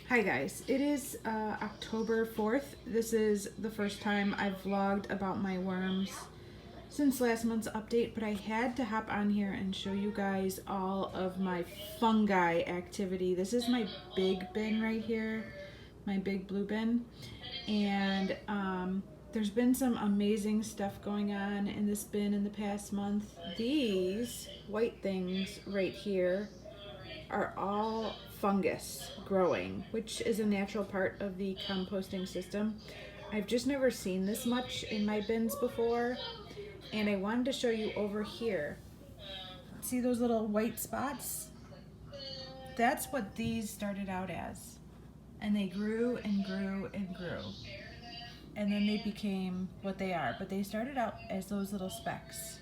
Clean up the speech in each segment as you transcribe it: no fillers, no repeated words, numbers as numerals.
Hi guys, it is October 4th. This is the first time I've vlogged about my worms since last month's update, but I had to hop on here and show you guys all of my fungi activity. This is my big bin right here, my big blue bin, and there's been some amazing stuff going on in this bin in the past month. These white things right here are all fungus growing, which is a natural part of the composting system. I've just never seen this much in my bins before, and I wanted to show you over here. See those little white spots? That's what these started out as. And they grew and grew and grew. And then they became what they are, but they started out as those little specks.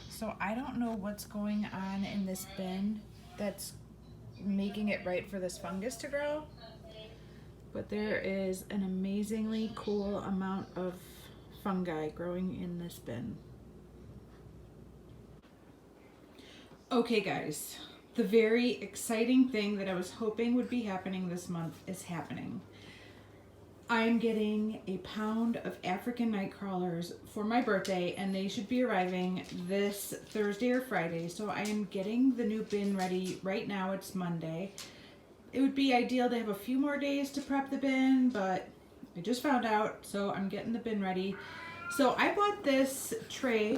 So I don't know what's going on in this bin that's making it right for this fungus to grow, but there is an amazingly cool amount of fungi growing in this bin. Okay guys, the very exciting thing that I was hoping would be happening this month is happening. I am getting a pound of African night crawlers for my birthday, and they should be arriving this Thursday or Friday. So I am getting the new bin ready right now. It's Monday. It would be ideal to have a few more days to prep the bin, but I just found out, so I'm getting the bin ready. So I bought this tray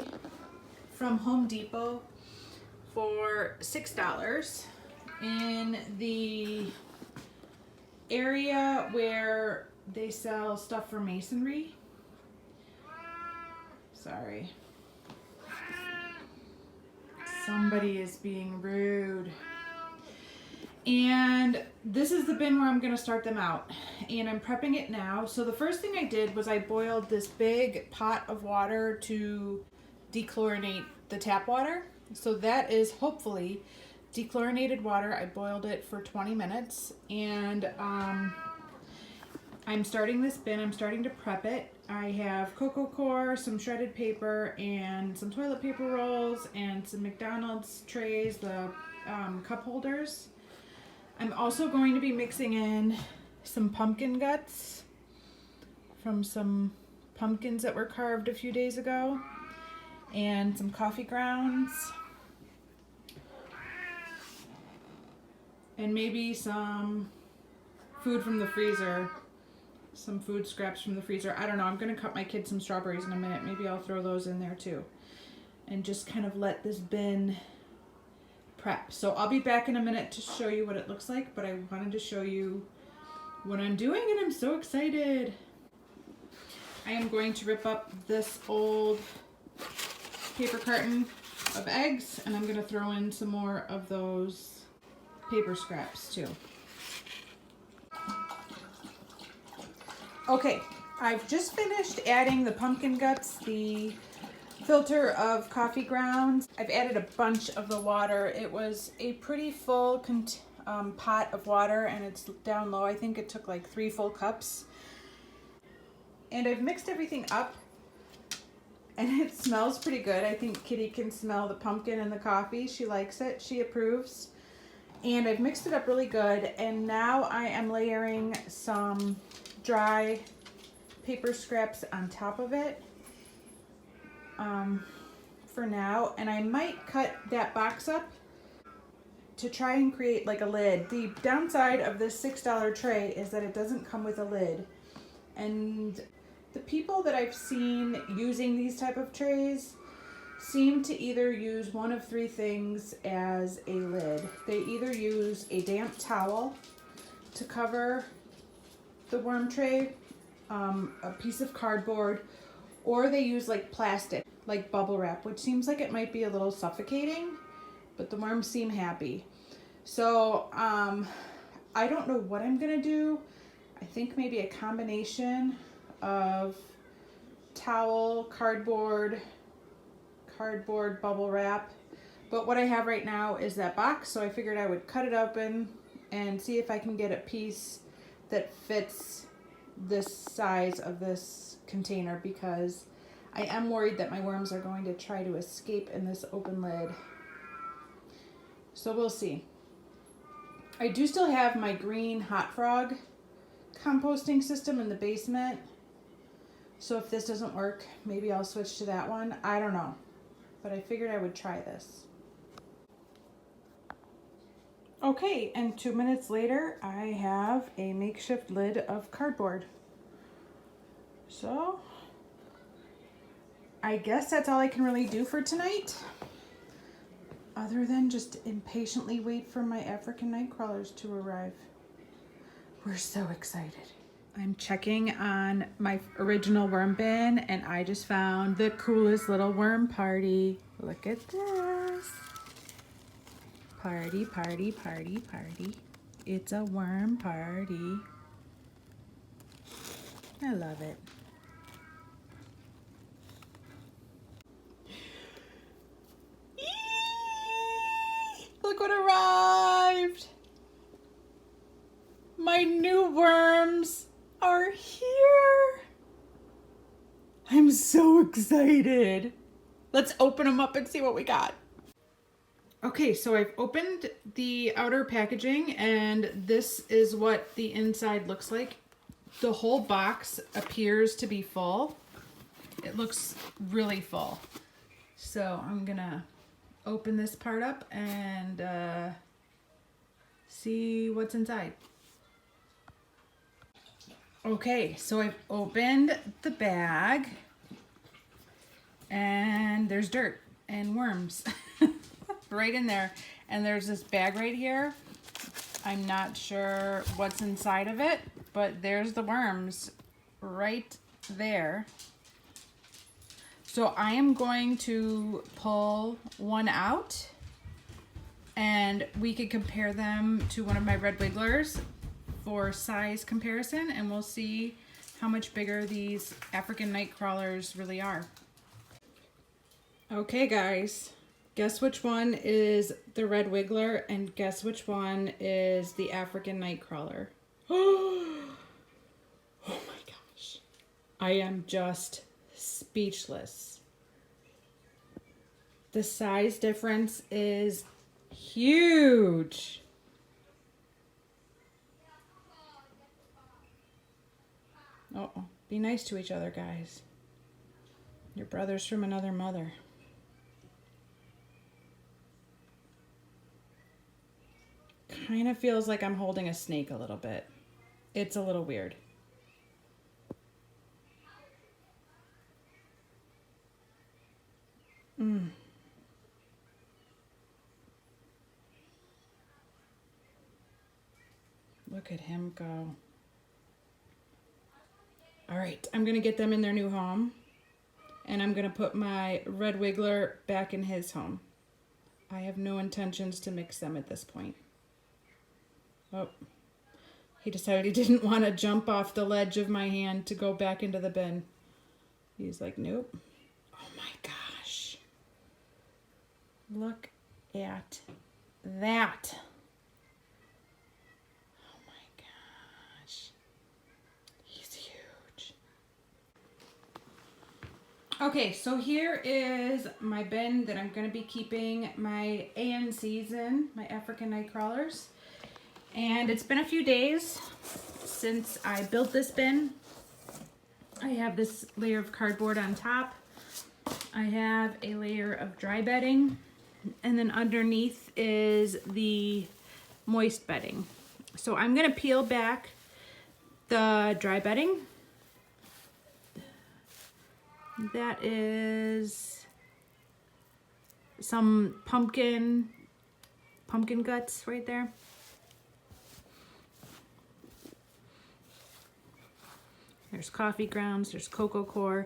from Home Depot for $6 in the area where they sell stuff for masonry. Sorry. Somebody is being rude. And this is the bin where I'm going to start them out. And I'm prepping it now. So the first thing I did was I boiled this big pot of water to dechlorinate the tap water. So that is hopefully dechlorinated water. I boiled it for 20 minutes. And I'm starting this bin. I'm starting to prep it. I have cocoa core, some shredded paper, and some toilet paper rolls, and some McDonald's trays, the cup holders. I'm also going to be mixing in some pumpkin guts from some pumpkins that were carved a few days ago, and some coffee grounds, and maybe some food from the freezer. Some food scraps from the freezer. I don't know. I'm going to cut my kids some strawberries in a minute. Maybe I'll throw those in there too. And just kind of let this bin prep. So I'll be back in a minute to show you what it looks like, but I wanted to show you what I'm doing, and I'm so excited. I am going to rip up this old paper carton of eggs, and I'm going to throw in some more of those paper scraps too. Okay, I've just finished adding the pumpkin guts, the filter of coffee grounds. I've added a bunch of the water. It was a pretty full pot of water, and it's down low. I think it took like 3 full cups. And I've mixed everything up, and it smells pretty good. I think Kitty can smell the pumpkin and the coffee. She likes it. She approves. And I've mixed it up really good, and now I am layering some dry paper scraps on top of it for now, and I might cut that box up to try and create like a lid. The downside of this $6 tray is that it doesn't come with a lid, and the people that I've seen using these type of trays seem to either use one of 3 things as a lid. They either use a damp towel to cover the worm tray, a piece of cardboard, or they use like plastic, like bubble wrap, which seems like it might be a little suffocating, but the worms seem happy. So I don't know what I'm gonna do. I think maybe a combination of towel, cardboard, bubble wrap. But what I have right now is that box, so I figured I would cut it open and see if I can get a piece that fits this size of this container, because I am worried that my worms are going to try to escape in this open lid. So we'll see. I do still have my green hot frog composting system in the basement. So if this doesn't work, maybe I'll switch to that one. I don't know. But I figured I would try this. Okay, and 2 minutes later, I have a makeshift lid of cardboard. So, I guess that's all I can really do for tonight. Other than just impatiently wait for my African night crawlers to arrive. We're so excited. I'm checking on my original worm bin and I just found the coolest little worm party. Look at this. Party, party, party, party. It's a worm party. I love it. Eee! Look what arrived. My new worms are here. I'm so excited. Let's open them up and see what we got. Okay, so I've opened the outer packaging and this is what the inside looks like. The whole box appears to be full. It looks really full. So I'm gonna open this part up and see what's inside. Okay, so I've opened the bag and there's dirt and worms right in there. And there's this bag right here. I'm not sure what's inside of it, but there's the worms right there. So I am going to pull one out and we could compare them to one of my red wigglers for size comparison, and we'll see how much bigger these African night crawlers really are. Okay guys, guess which one is the red wiggler and guess which one is the African night crawler. Oh my gosh, I am just speechless. The size difference is huge. Uh-oh. Be nice to each other, guys. Your brother's from another mother. Kind of feels like I'm holding a snake a little bit. It's a little weird. Look at him go. All right, I'm gonna get them in their new home and I'm gonna put my red wiggler back in his home. I have no intentions to mix them at this point. Oh, he decided he didn't want to jump off the ledge of my hand to go back into the bin. He's like, nope. Oh my gosh. Look at that. Oh my gosh. He's huge. Okay, so here is my bin that I'm going to be keeping my ANCs in, my African night crawlers. And it's been a few days since I built this bin. I have this layer of cardboard on top. I have a layer of dry bedding. And then underneath is the moist bedding. So I'm going to peel back the dry bedding. That is some pumpkin guts right there. There's coffee grounds, there's cocoa core.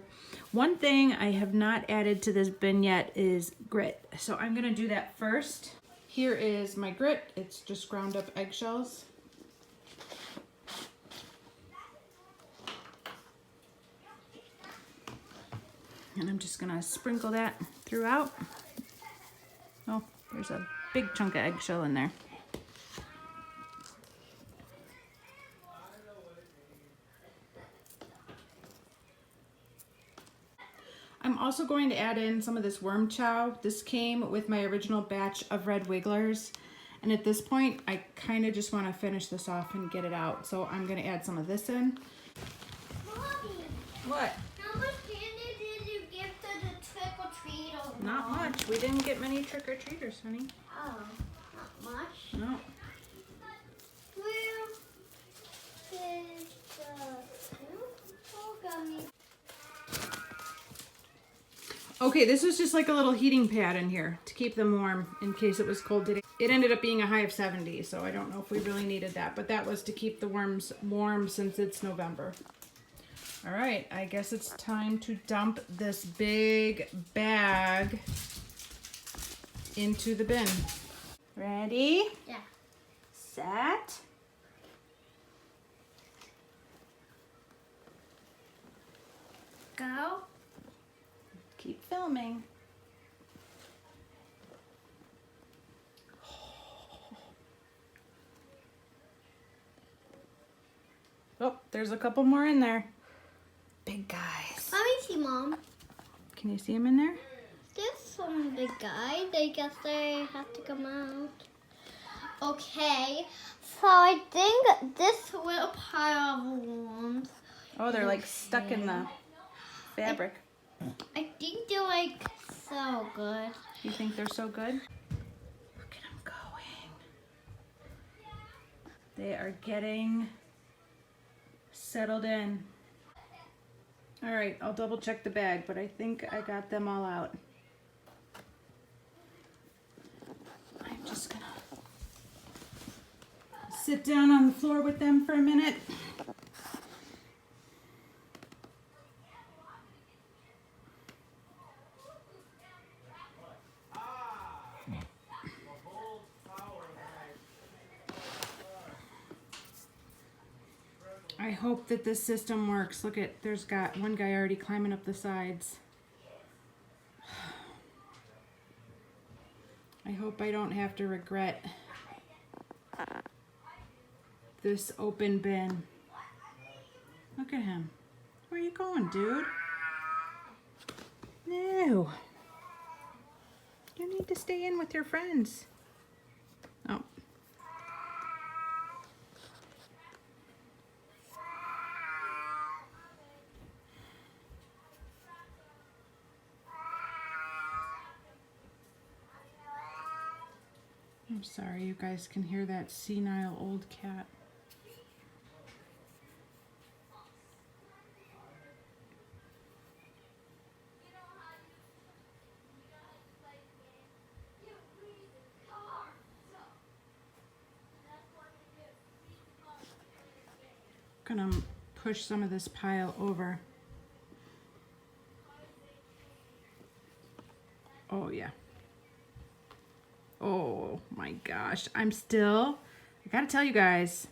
One thing I have not added to this bin yet is grit. So I'm gonna do that first. Here is my grit. It's just ground up eggshells. And I'm just gonna sprinkle that throughout. Oh, there's a big chunk of eggshell in there. I'm also going to add in some of this worm chow. This came with my original batch of red wigglers, And at this point, I kind of just want to finish this off and get it out. So I'm going to add some of this in. Mommy, What? how much candy did you give to the trick-or-treaters? Not much. We didn't get many trick-or-treaters, honey. Oh, not much? No. Where is the gummy? Okay, this was just like a little heating pad in here to keep them warm in case it was cold today. It ended up being a high of 70, so I don't know if we really needed that, but that was to keep the worms warm since it's November. All right, I guess it's time to dump this big bag into the bin. Ready? Yeah. Set. Go. Keep filming. Oh, there's a couple more in there. Big guys. Let me see, Mom. Can you see them in there? There's some big guys. I guess they have to come out. Okay. So I think this little pile of worms. Oh, they're like stuck in the fabric. I think they're like so good. You think they're so good? Look at them going. They are getting settled in. All right, I'll double check the bag, but I think I got them all out. I'm just gonna sit down on the floor with them for a minute. I hope that this system works. Look at, there's got one guy already climbing up the sides. I hope I don't have to regret this open bin. Look at him. Where are you going, dude? No. You need to stay in with your friends. Oh. I'm sorry, you guys can hear that senile old cat. Gonna push some of this pile over. Oh yeah. Oh my gosh, I gotta tell you guys,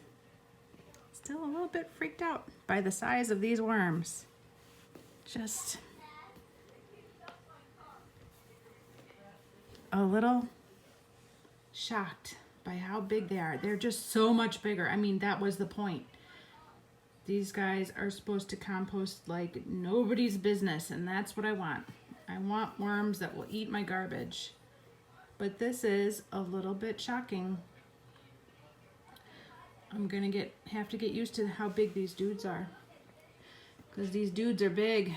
still a little bit freaked out by the size of these worms. Just a little shocked by how big they are. They're just so much bigger. I mean, that was the point. These guys are supposed to compost like nobody's business, and that's what I want. I want worms that will eat my garbage. But this is a little bit shocking. I'm gonna have to get used to how big these dudes are, because these dudes are big.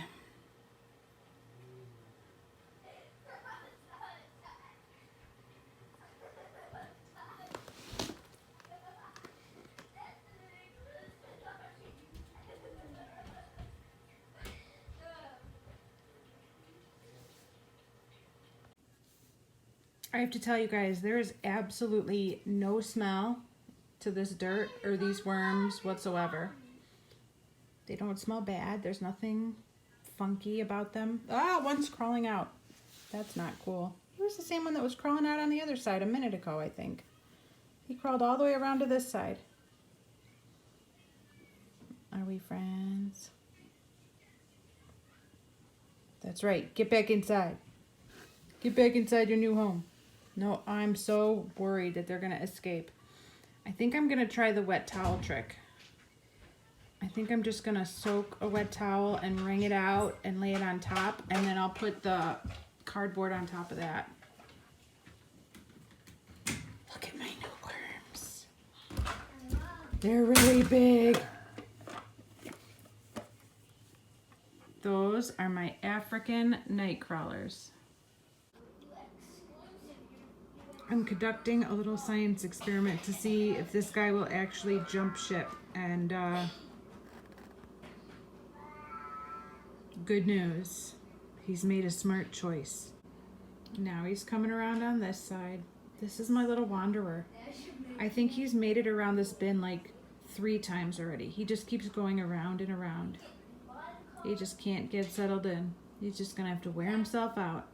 I have to tell you guys, there is absolutely no smell to this dirt or these worms whatsoever. They don't smell bad. There's nothing funky about them. Ah, one's crawling out. That's not cool. It was the same one that was crawling out on the other side a minute ago, I think. He crawled all the way around to this side. Are we friends? That's right. Get back inside. Get back inside your new home. No, I'm so worried that they're going to escape. I think I'm going to try the wet towel trick. I think I'm just going to soak a wet towel and wring it out and lay it on top, and then I'll put the cardboard on top of that. Look at my They're really big. Those are my African night crawlers. I'm conducting a little science experiment to see if this guy will actually jump ship. And good news, he's made a smart choice. Now he's coming around on this side. This is my little wanderer. I think he's made it around this bin like 3 times already. He just keeps going around and around. He just can't get settled in. He's just gonna have to wear himself out.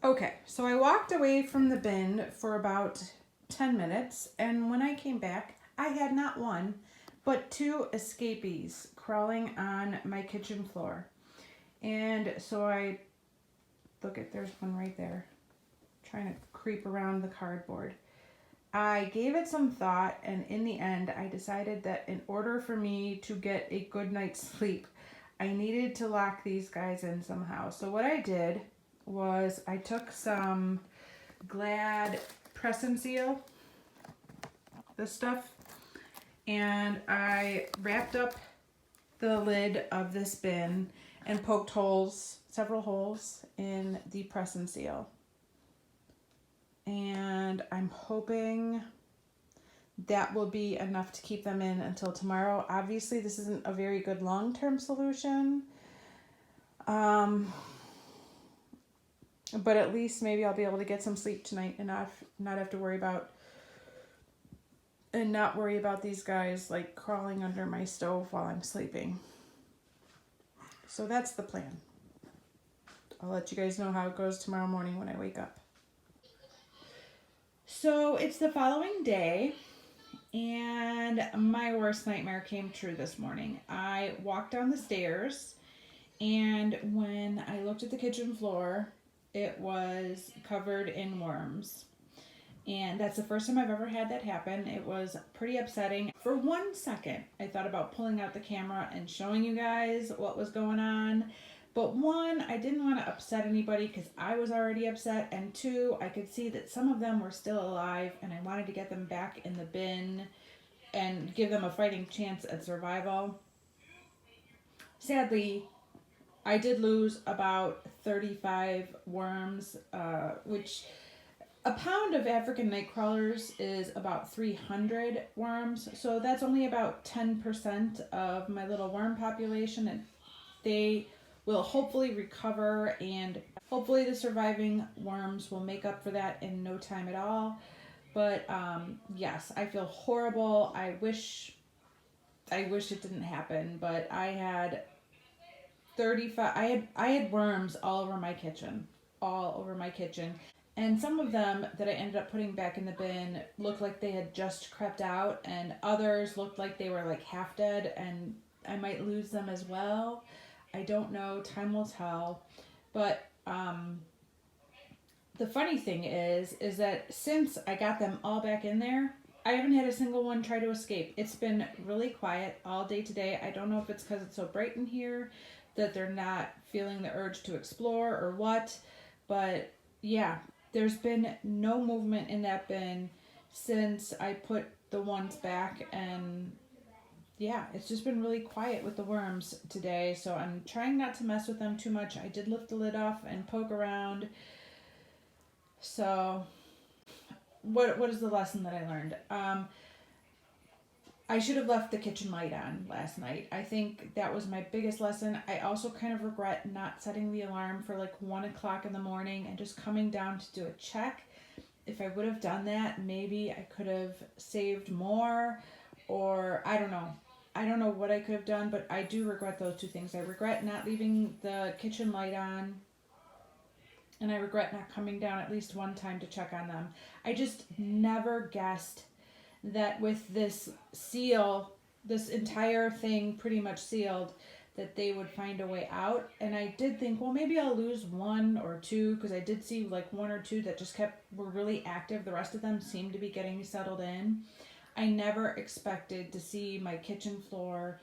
Okay, so I walked away from the bin for about 10 minutes, and when I came back, I had not 1, but 2 escapees crawling on my kitchen floor. And so look at, there's one right there, trying to creep around the cardboard. I gave it some thought, and in the end, I decided that in order for me to get a good night's sleep, I needed to lock these guys in somehow. So what I did was I took some Glad press and seal, this stuff, and I wrapped up the lid of this bin and poked holes, several holes in the press and seal. And I'm hoping that will be enough to keep them in until tomorrow. Obviously, this isn't a very good long-term solution. But at least maybe I'll be able to get some sleep tonight and not have to worry about these guys like crawling under my stove while I'm sleeping. So that's the plan. I'll let you guys know how it goes tomorrow morning when I wake up. So it's the following day, and my worst nightmare came true this morning. I walked down the stairs, and when I looked at the kitchen floor, it was covered in worms. And that's the first time I've ever had that happen. It was pretty upsetting. For 1 second, I thought about pulling out the camera and showing you guys what was going on. But 1, I didn't want to upset anybody because I was already upset. And 2, I could see that some of them were still alive, and I wanted to get them back in the bin and give them a fighting chance at survival. Sadly, I did lose about 35 worms, which a pound of African night crawlers is about 300 worms. So that's only about 10% of my little worm population, and they will hopefully recover, and hopefully the surviving worms will make up for that in no time at all. But yes, I feel horrible. I wish it didn't happen, but I had 35 I had worms all over my kitchen. And some of them that I ended up putting back in the bin looked like they had just crept out, and others looked like they were like half dead, and I might lose them as well. I don't know, time will tell. But the funny thing is that since I got them all back in there, I haven't had a single one try to escape. It's been really quiet all day today. I don't know if it's because it's so bright in here that they're not feeling the urge to explore or what, but yeah, there's been no movement in that bin since I put the ones back, and yeah, it's just been really quiet with the worms today, so I'm trying not to mess with them too much. I did lift the lid off and poke around. So what is the lesson that I learned? I should have left the kitchen light on last night. I think that was my biggest lesson. I also kind of regret not setting the alarm for like 1 o'clock in the morning and just coming down to do a check. If I would have done that, maybe I could have saved more, or I don't know. I don't know what I could have done, but I do regret those 2 things. I regret not leaving the kitchen light on, and I regret not coming down at least one time to check on them. I just never guessed that with this seal, this entire thing pretty much sealed, that they would find a way out. And I did think, well, maybe I'll lose 1 or 2, because I did see like 1 or 2 that just were really active. The rest of them seemed to be getting settled in. I never expected to see my kitchen floor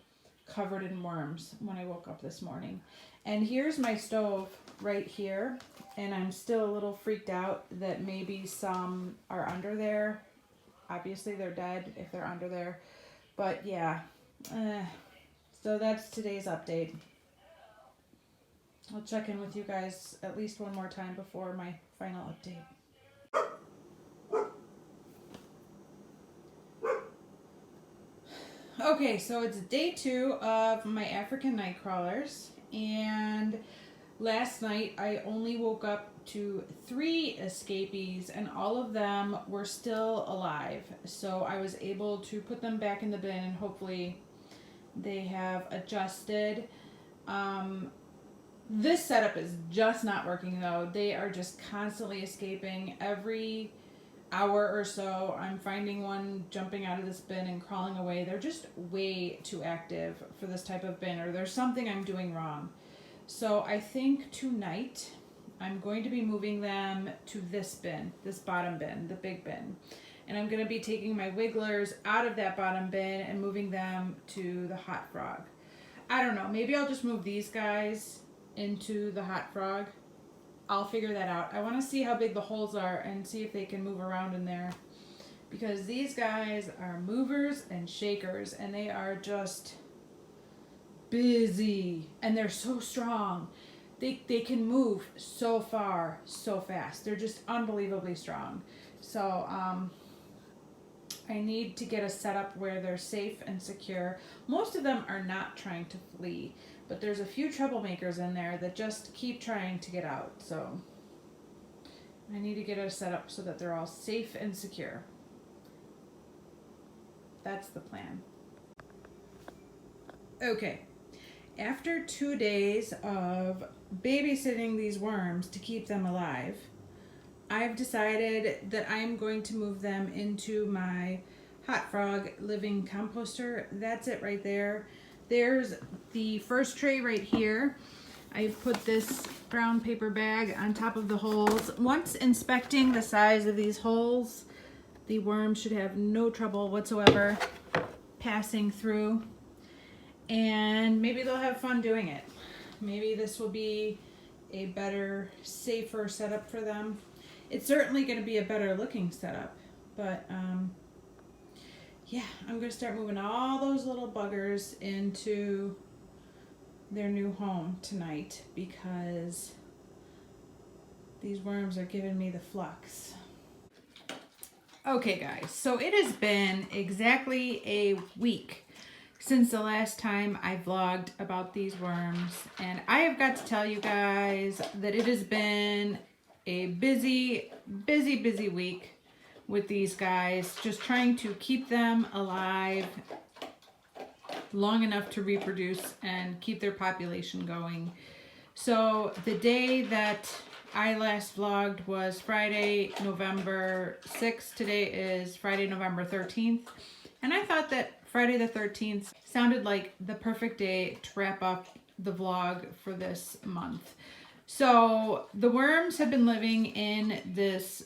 covered in worms when I woke up this morning. And here's my stove right here. And I'm still a little freaked out that maybe some are under there. Obviously they're dead if they're under there. But yeah, so that's today's update. I'll check in with you guys at least one more time before my final update. Okay, so it's day 2 of my African night crawlers, and last night I only woke up to 3 escapees, and all of them were still alive. So I was able to put them back in the bin, and hopefully they have adjusted. This setup is just not working though. They are just constantly escaping. Every hour or so I'm finding one jumping out of this bin and crawling away. They're just way too active for this type of bin, or there's something I'm doing wrong. So I think tonight I'm going to be moving them to this bin, this bottom bin, the big bin. And I'm going to be taking my wigglers out of that bottom bin and moving them to the hot frog. I don't know, maybe I'll just move these guys into the hot frog. I'll figure that out. I want to see how big the holes are and see if they can move around in there, because these guys are movers and shakers, and they are just busy, and they're so strong. They can move so far so fast. They're just unbelievably strong. So I need to get a setup where they're safe and secure. Most of them are not trying to flee, but there's a few troublemakers in there that just keep trying to get out. So I need to get a setup so that they're all safe and secure. That's the plan. Okay, after 2 days of babysitting these worms to keep them alive, I've decided that I'm going to move them into my Hot Frog living composter. That's it right there. There's the first tray right here. I've put this brown paper bag on top of the holes. Once inspecting the size of these holes, the worms should have no trouble whatsoever passing through. And maybe they'll have fun doing it. Maybe this will be a better, safer setup for them. It's certainly going to be a better looking setup, but yeah, I'm going to start moving all those little buggers into their new home tonight, because these worms are giving me the flux. Okay guys, so it has been exactly a week since the last time I vlogged about these worms, and I have got to tell you guys that it has been a busy week with these guys, just trying to keep them alive long enough to reproduce and keep their population going. So the day that I last vlogged was Friday, November 6th. Today is Friday, November 13th. And I thought that Friday the 13th sounded like the perfect day to wrap up the vlog for this month. So the worms have been living in this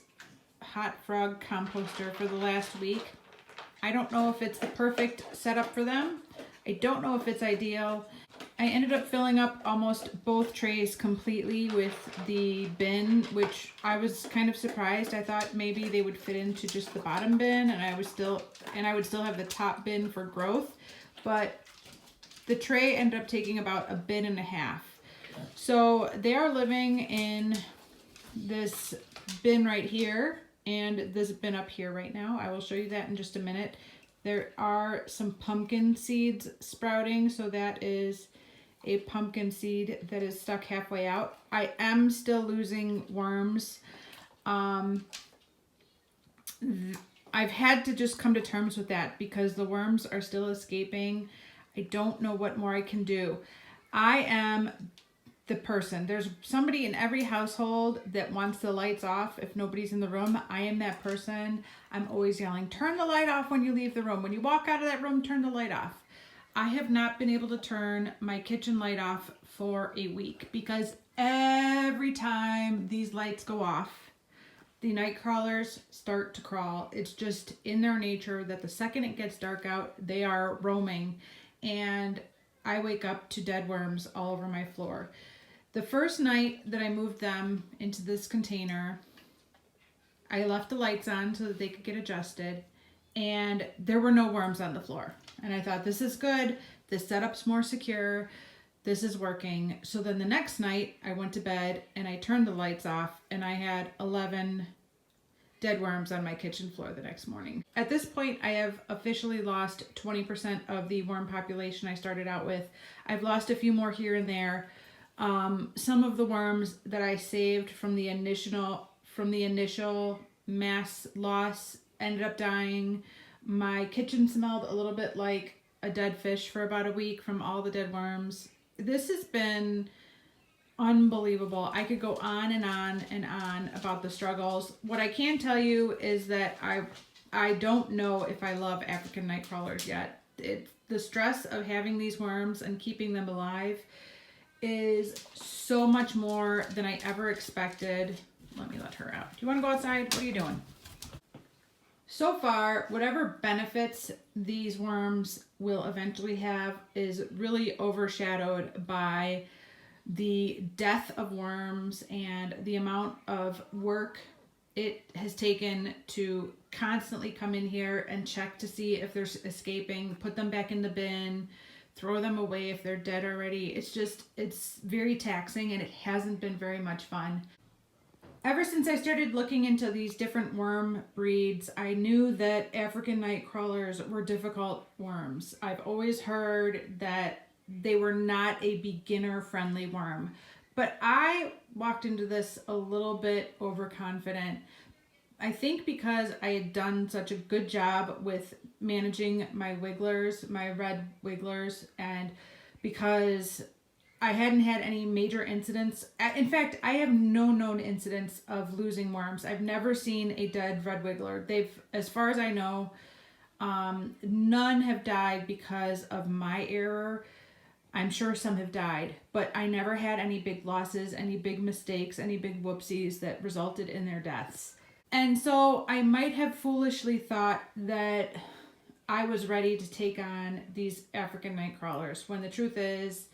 Hot Frog composter for the last week. I don't know if it's the perfect setup for them. I don't know if it's ideal. I ended up filling up almost both trays completely with the bin, which I was kind of surprised. I thought maybe they would fit into just the bottom bin, and I would still have the top bin for growth, but the tray ended up taking about a bin and a half. So they are living in this bin right here and this bin up here right now. I will show you that in just a minute. There are some pumpkin seeds sprouting, so that is a pumpkin seed that is stuck halfway out. I am still losing worms. I've had to just come to terms with that because the worms are still escaping. I don't know what more I can do. I am the person. There's somebody in every household that wants the lights off if nobody's in the room. I am that person. I'm always yelling, turn the light off when you leave the room. When you walk out of that room, turn the light off. I have not been able to turn my kitchen light off for a week because every time these lights go off, the night crawlers start to crawl. It's just in their nature that the second it gets dark out, they are roaming. And I wake up to dead worms all over my floor. The first night that I moved them into this container, I left the lights on so that they could get adjusted, and there were no worms on the floor. And I thought, this is good. This setup's more secure. This is working. So then the next night I went to bed and I turned the lights off, and I had 11 dead worms on my kitchen floor the next morning. At this point, I have officially lost 20% of the worm population I started out with. I've lost a few more here and there. Some of the worms that I saved from the initial mass loss ended up dying. My kitchen smelled a little bit like a dead fish for about a week from all the dead worms. This has been unbelievable. I could go on and on and on about the struggles. What I can tell you is that I don't know if I love African night crawlers yet. The stress of having these worms and keeping them alive is so much more than I ever expected. Let me let her out. Do you want to go outside? What are you doing? So far, whatever benefits these worms will eventually have is really overshadowed by the death of worms and the amount of work it has taken to constantly come in here and check to see if they're escaping, put them back in the bin, throw them away if they're dead already. It's very taxing, and it hasn't been very much fun. Ever since I started looking into these different worm breeds, I knew that African night crawlers were difficult worms. I've always heard that they were not a beginner-friendly worm, but I walked into this a little bit overconfident. I think because I had done such a good job with managing my wigglers, my red wigglers, and because I hadn't had any major incidents. In fact, I have no known incidents of losing worms. I've never seen a dead red wiggler. As far as I know, none have died because of my error. I'm sure some have died, but I never had any big losses, any big mistakes, any big whoopsies that resulted in their deaths. And so I might have foolishly thought that I was ready to take on these African night crawlers, when the truth is,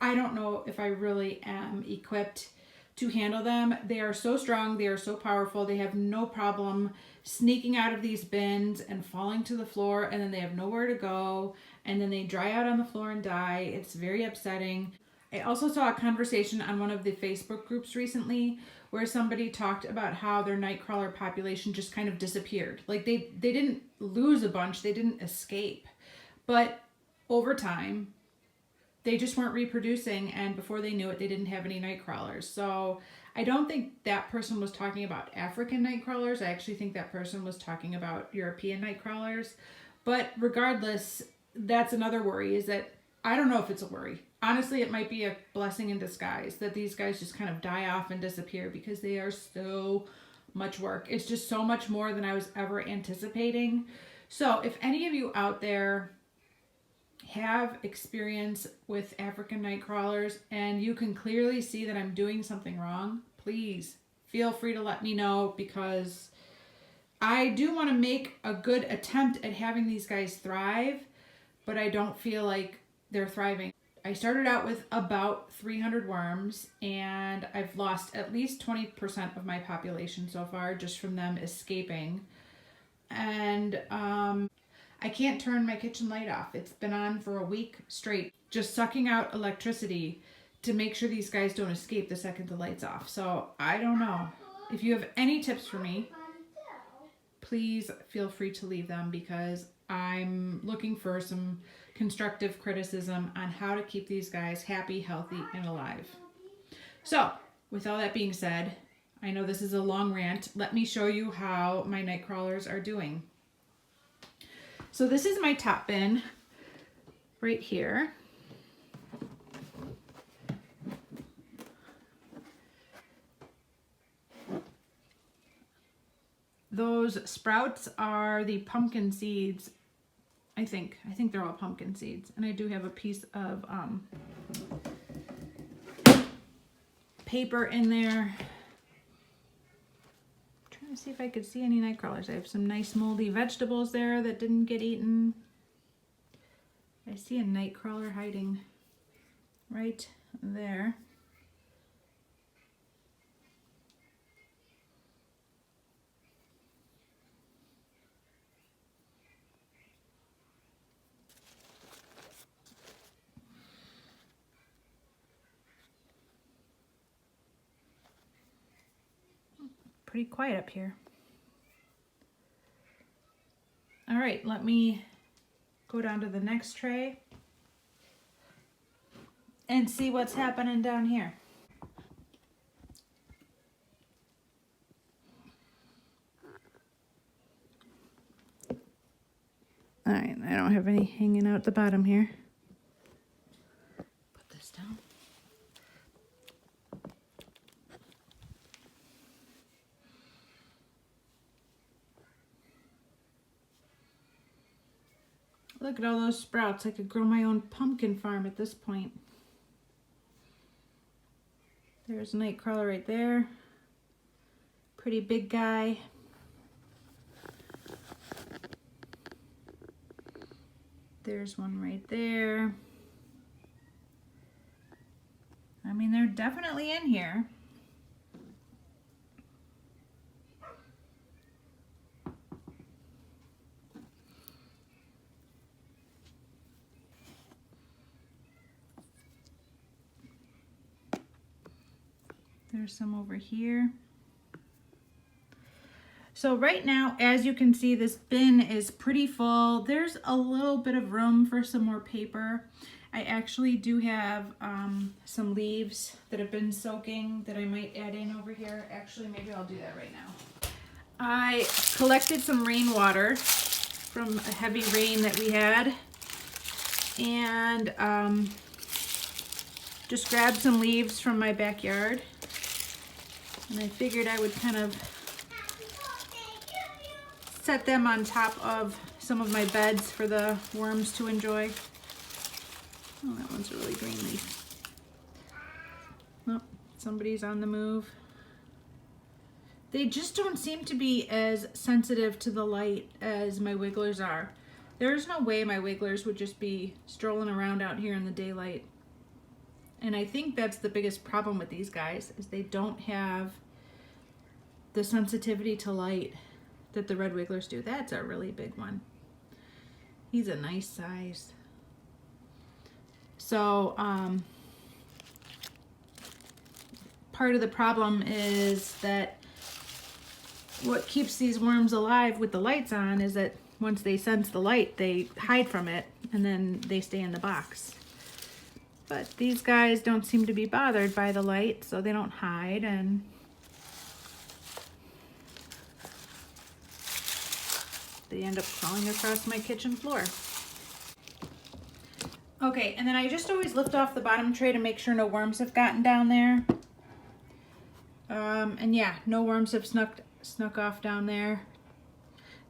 I don't know if I really am equipped to handle them. They are so strong, they are so powerful, they have no problem sneaking out of these bins and falling to the floor, and then they have nowhere to go, and then they dry out on the floor and die. It's very upsetting. I also saw a conversation on one of the Facebook groups recently where somebody talked about how their nightcrawler population just kind of disappeared. Like they didn't lose a bunch, they didn't escape, but over time they just weren't reproducing, and before they knew it, they didn't have any night crawlers. So I don't think that person was talking about African night crawlers. I actually think that person was talking about European night crawlers. But regardless, that's another worry, is that I don't know if it's a worry. Honestly, it might be a blessing in disguise that these guys just kind of die off and disappear, because they are so much work. It's just so much more than I was ever anticipating. So if any of you out there have experience with African night crawlers and you can clearly see that I'm doing something wrong, please feel free to let me know, because I do want to make a good attempt at having these guys thrive, but I don't feel like they're thriving. I started out with about 300 worms, and I've lost at least 20% of my population so far just from them escaping. And I can't turn my kitchen light off. It's been on for a week straight, just sucking out electricity to make sure these guys don't escape the second the light's off. So I don't know. If you have any tips for me, please feel free to leave them, because I'm looking for some constructive criticism on how to keep these guys happy, healthy, and alive. So with all that being said, I know this is a long rant. Let me show you how my night crawlers are doing. So this is my top bin right here. Those sprouts are the pumpkin seeds. I think they're all pumpkin seeds. And I do have a piece of paper in there. Trying to see if I could see any night crawlers. I have some nice moldy vegetables there that didn't get eaten. I see a night crawler hiding right there. Pretty quiet up here. All right, let me go down to the next tray and see what's happening down here. All right, I don't have any hanging out the bottom here. Put this down. Look at all those sprouts. I could grow my own pumpkin farm at this point. There's a night crawler right there. Pretty big guy. There's one right there. I mean, they're definitely in here. There's some over here. So right now, as you can see, this bin is pretty full. There's a little bit of room for some more paper. I actually do have some leaves that have been soaking that I might add in over here. Actually, maybe I'll do that right now. I collected some rainwater from a heavy rain that we had, and just grabbed some leaves from my backyard. And I figured I would kind of set them on top of some of my beds for the worms to enjoy. Oh, that one's a really green leaf. Oh, somebody's on the move. They just don't seem to be as sensitive to the light as my wigglers are. There's no way my wigglers would just be strolling around out here in the daylight. And I think that's the biggest problem with these guys, is they don't have the sensitivity to light that the red wigglers do. That's a really big one. He's a nice size. So part of the problem is that what keeps these worms alive with the lights on is that once they sense the light, they hide from it and then they stay in the box. But these guys don't seem to be bothered by the light, so they don't hide, and they end up crawling across my kitchen floor. Okay, and then I just always lift off the bottom tray to make sure no worms have gotten down there. And yeah, no worms have snuck off down there.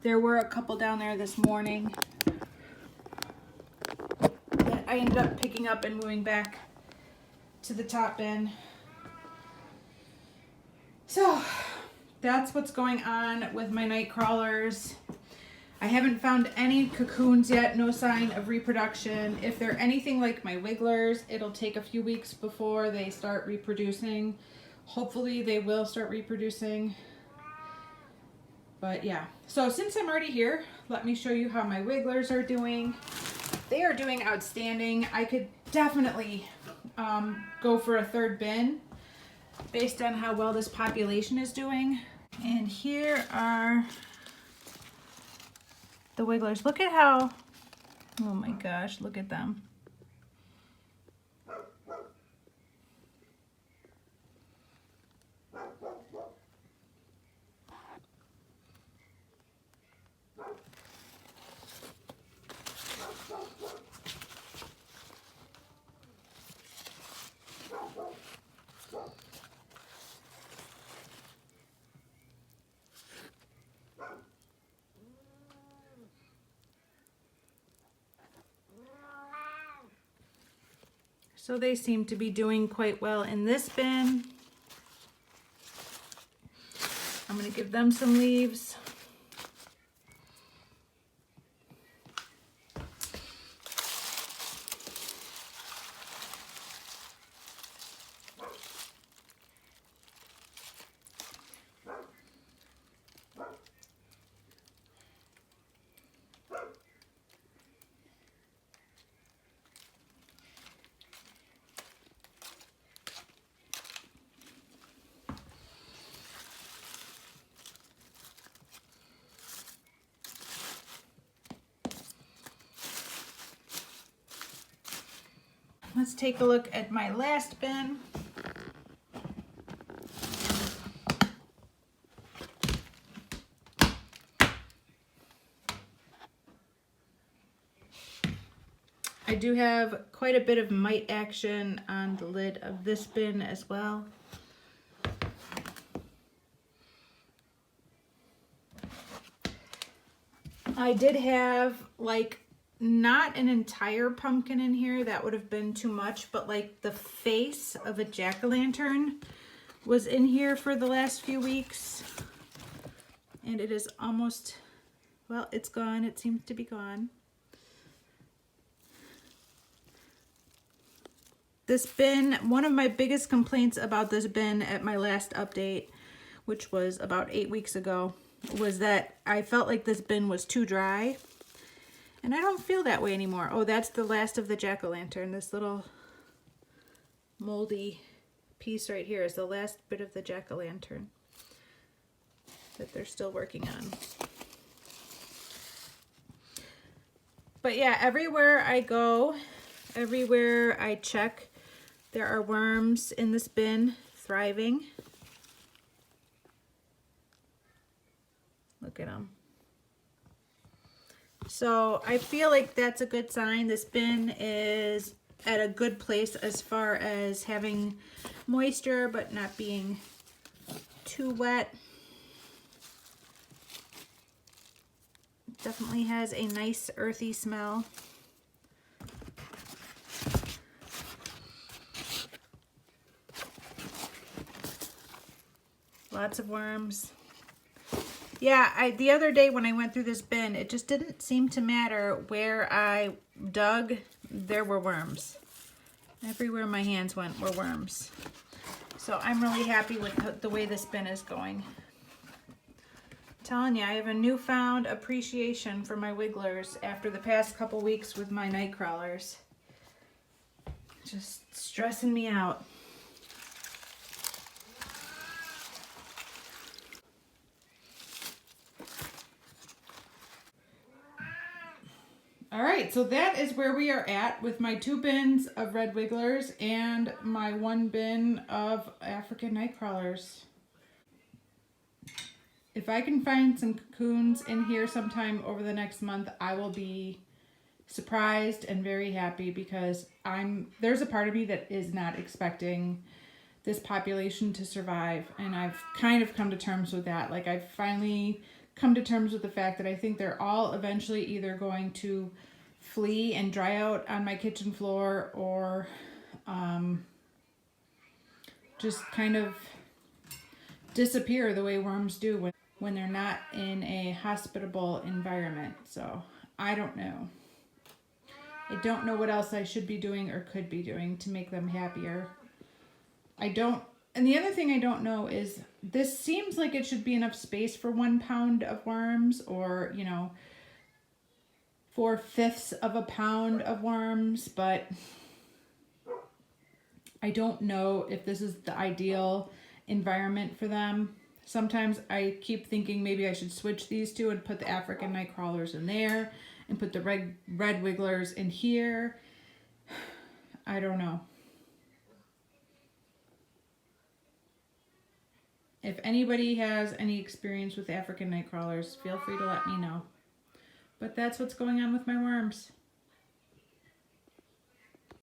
There were a couple down there this morning that I ended up picking up and moving back to the top bin. So that's what's going on with my night crawlers. I haven't found any cocoons yet, no sign of reproduction. If they're anything like my wigglers, it'll take a few weeks before they start reproducing. Hopefully they will start reproducing. But yeah, so since I'm already here, let me show you how my wigglers are doing. They are doing outstanding. I could definitely go for a third bin based on how well this population is doing. And here are the wigglers. Look at how, oh my gosh, look at them. So they seem to be doing quite well in this bin. I'm going to give them some leaves. let's take a look at my last bin. I do have quite a bit of mite action on the lid of this bin as well. I did have like not an entire pumpkin in here, that would have been too much, but like the face of a jack-o'-lantern was in here for the last few weeks. And it is almost, well, it's gone. It seems to be gone. This bin, one of my biggest complaints about this bin at my last update, which was about 8 weeks ago, was that I felt like this bin was too dry. And I don't feel that way anymore. Oh, that's the last of the jack-o'-lantern. This little moldy piece right here is the last bit of the jack-o'-lantern that they're still working on. But yeah, everywhere I go, everywhere I check, there are worms in this bin thriving. Look at them. So I feel like that's a good sign. This bin is at a good place as far as having moisture but not being too wet. Definitely has a nice earthy smell. Lots of worms. Yeah, the other day when I went through this bin, it just didn't seem to matter where I dug, there were worms. Everywhere my hands went were worms. So I'm really happy with the way this bin is going. I'm telling you, I have a newfound appreciation for my wigglers after the past couple weeks with my night crawlers. Just stressing me out. All right, so that is where we are at with my 2 bins of red wigglers and my 1 bin of African night crawlers. If I can find some cocoons in here sometime over the next month, I will be surprised and very happy, because there's a part of me that is not expecting this population to survive, and I've kind of come to terms with that. Like, I've finally come to terms with the fact that I think they're all eventually either going to flee and dry out on my kitchen floor, or just kind of disappear the way worms do when they're not in a hospitable environment. So I don't know. I don't know what else I should be doing or could be doing to make them happier. And the other thing I don't know is, this seems like it should be enough space for 1 pound of worms, or, you know, 4/5 of a pound of worms, but I don't know if this is the ideal environment for them. Sometimes I keep thinking maybe I should switch these 2 and put the African night crawlers in there and put the red wigglers in here. I don't know. If anybody has any experience with African night crawlers, feel free to let me know. But that's what's going on with my worms.